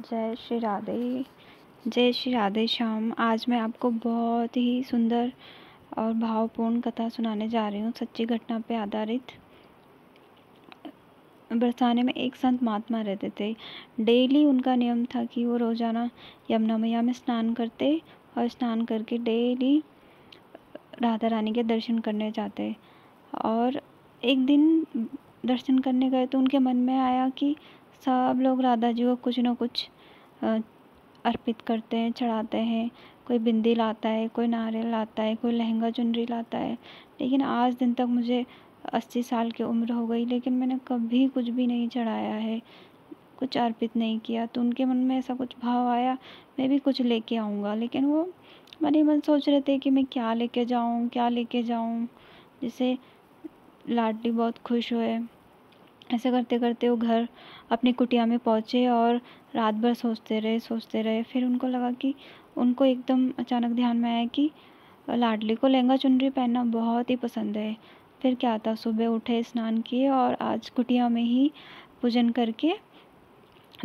जय श्री राधे। जय श्री राधे श्याम। आज मैं आपको बहुत ही सुंदर और भावपूर्ण कथा सुनाने जा रही हूँ, सच्ची घटना पे आधारित। बरसाने में एक संत महात्मा रहते थे। डेली उनका नियम था कि वो रोज़ाना यमुना मैया में स्नान करते और स्नान करके डेली राधा रानी के दर्शन करने जाते। और एक दिन दर्शन करने गए तो उनके मन में आया कि सब लोग राधा जी को कुछ न कुछ अर्पित करते हैं, चढ़ाते हैं। कोई बिंदी लाता है, कोई नारियल लाता है, कोई लहंगा चुनरी लाता है। लेकिन आज दिन तक मुझे 80 साल की उम्र हो गई, लेकिन मैंने कभी कुछ भी नहीं चढ़ाया है, कुछ अर्पित नहीं किया। तो उनके मन में ऐसा कुछ भाव आया, मैं भी कुछ लेके आऊँगा। लेकिन वो मन ही मन सोच रहे थे कि मैं क्या लेके जाऊँ, क्या लेके जाऊँ, जिससे लाडली बहुत खुश हुए। ऐसे करते करते वो घर अपनी कुटिया में पहुँचे और रात भर सोचते रहे। फिर उनको लगा कि उनको एकदम अचानक ध्यान में आया कि लाडली को लहंगा चुनरी पहनना बहुत ही पसंद है। फिर क्या था, सुबह उठे, स्नान किए और आज कुटिया में ही पूजन करके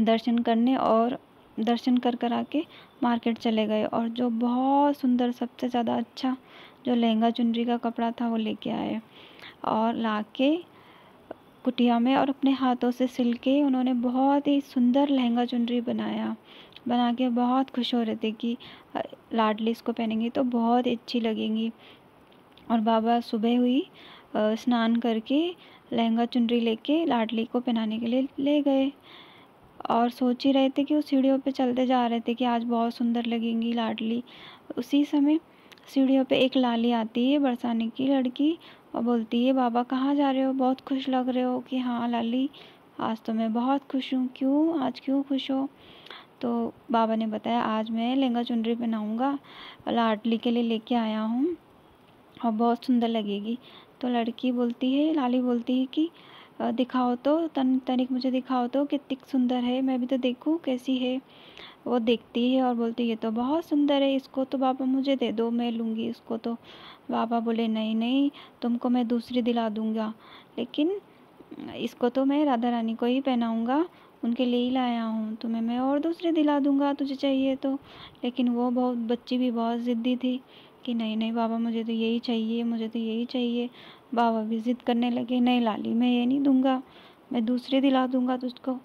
दर्शन करने और दर्शन कर आके मार्केट चले गए। और जो बहुत सुंदर, सबसे ज़्यादा अच्छा जो लहंगा चुनरी का कपड़ा था वो लेके आए और लाके कुटिया में और अपने हाथों से सिल के उन्होंने बहुत ही सुंदर लहंगा चुनरी बना के बहुत खुश हो रहे थे कि लाडली इसको पहनेंगी तो बहुत अच्छी लगेंगी। और बाबा सुबह हुई स्नान करके लहंगा चुनरी लेके लाडली को पहनाने के लिए ले गए और सोच ही रहे थे कि वो सीढ़ियों पे चलते जा रहे थे कि आज बहुत सुंदर लगेंगी लाडली। उसी समय सीढ़ियों पे एक लाली आती है, बरसाने की लड़की, और बोलती है, बाबा कहाँ जा रहे हो, बहुत खुश लग रहे हो। कि हाँ लाली, आज तो मैं बहुत खुश हूँ। क्यों, आज क्यों खुश हो? तो बाबा ने बताया, आज मैं लहंगा चुनरी पहनाऊँगा, लाडली के लिए लेके आया हूँ और बहुत सुंदर लगेगी। तो लड़की बोलती है, लाली बोलती है कि दिखाओ तो, तनिक मुझे दिखाओ तो कितनी सुंदर है, मैं भी तो देखूँ कैसी है। वो देखती है और बोलती है, ये तो बहुत सुंदर है, इसको तो बाबा मुझे दे दो, मैं लूँगी इसको। तो बाबा बोले, नहीं नहीं, तुमको मैं दूसरी दिला दूँगा, लेकिन इसको तो मैं राधा रानी को ही पहनाऊँगा, उनके लिए ही लाया हूँ। तुम्हें मैं और दूसरी दिला दूँगा, तुझे चाहिए तो। लेकिन वो बहुत, बच्ची भी बहुत ज़िद्दी थी कि नहीं नहीं बाबा, मुझे तो यही चाहिए, मुझे तो यही चाहिए। बाबा भी ज़िद करने लगे, नहीं लाली, मैं ये नहीं दूँगा, मैं दूसरी दिला दूँगा तुझको।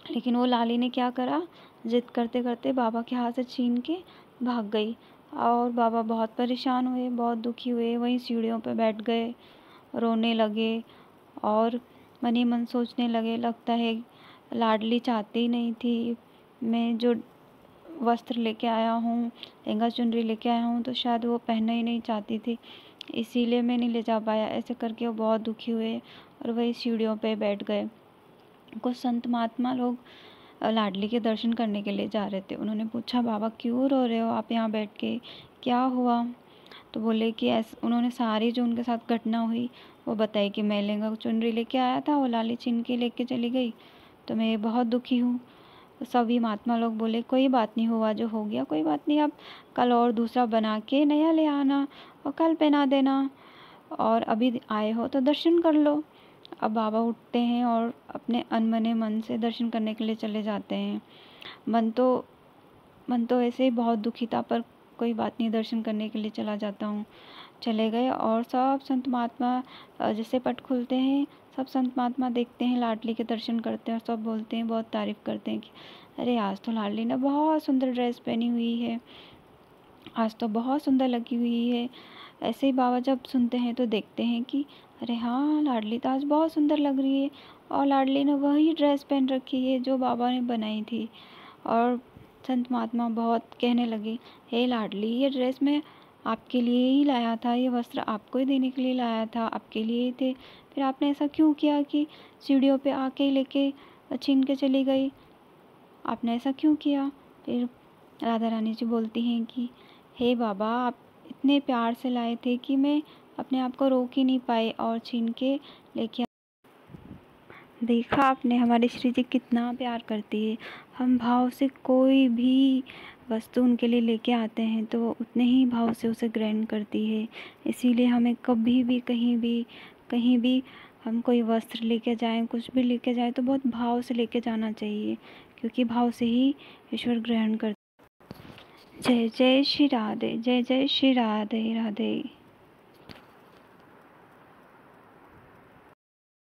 लेकिन वो लाली ने क्या करा, ज़िद करते करते बाबा के हाथ से छीन के भाग गई। और बाबा बहुत परेशान हुए, बहुत दुखी हुए, वहीं सीढ़ियों पर बैठ गए, रोने लगे और मन ही मन सोचने लगे, लगता है लाडली चाहती नहीं थी मैं जो वस्त्र लेके आया हूँ, लहंगा चुनरी लेके आया हूँ, तो शायद वो पहनना ही नहीं चाहती थी, इसीलिए मैं नहीं ले जा पाया। ऐसे करके वो बहुत दुखी हुए और वही सीढ़ियों पे बैठ गए। कुछ संत महात्मा लोग लाडली के दर्शन करने के लिए जा रहे थे। उन्होंने पूछा, बाबा क्यों रो रहे हो आप यहाँ बैठ के, क्या हुआ? तो बोले कि ऐसे, उन्होंने सारी जो उनके साथ घटना हुई वो बताई कि मैं लहंगा चुनरी लेके आया था, वो लाली छीन के लेके चली गई, तो मैं बहुत दुखी हूँ। तो सभी महात्मा लोग बोले, कोई बात नहीं, हुआ जो हो गया, कोई बात नहीं, आप कल और दूसरा बना के नया ले आना और कल पहना देना, और अभी आए हो तो दर्शन कर लो। अब बाबा उठते हैं और अपने अनमने मन से दर्शन करने के लिए चले जाते हैं। मन तो ऐसे ही बहुत दुखी था, पर कोई बात नहीं, दर्शन करने के लिए चला जाता हूँ। चले गए और सब संत महात्मा, जैसे पट खुलते हैं, सब संत महात्मा देखते हैं, लाडली के दर्शन करते हैं और सब बोलते हैं, बहुत तारीफ़ करते हैं कि अरे आज तो लाडली ने बहुत सुंदर ड्रेस पहनी हुई है, आज तो बहुत सुंदर लगी हुई है। ऐसे ही बाबा जब सुनते हैं तो देखते हैं कि अरे हाँ, लाडली तो आज बहुत सुंदर लग रही है, और लाडली ने वही ड्रेस पहन रखी है जो बाबा ने बनाई थी। और संत महात्मा बहुत कहने लगे, हे लाडली, ये ड्रेस मैं आपके लिए ही लाया था, ये वस्त्र आपको ही देने के लिए लाया था, आपके लिए ही थे, फिर आपने ऐसा क्यों किया कि सीढ़ियों पे आके लेके छीन के चली गई, आपने ऐसा क्यों किया? फिर राधा रानी जी बोलती हैं कि हे बाबा, आप इतने प्यार से लाए थे कि मैं अपने आप को रोक ही नहीं पाई और छीन के लेके। देखा आपने, हमारी श्री जी कितना प्यार करती है। हम भाव से कोई भी वस्तु उनके लिए लेके आते हैं तो वो उतने ही भाव से उसे ग्रहण करती है। इसीलिए हमें कभी भी कहीं भी हम कोई वस्त्र लेके जाएं, कुछ भी लेके जाएं, तो बहुत भाव से लेके जाना चाहिए, क्योंकि भाव से ही ईश्वर ग्रहण करते। जय जय श्री राधे, जय जय श्री राधे राधे।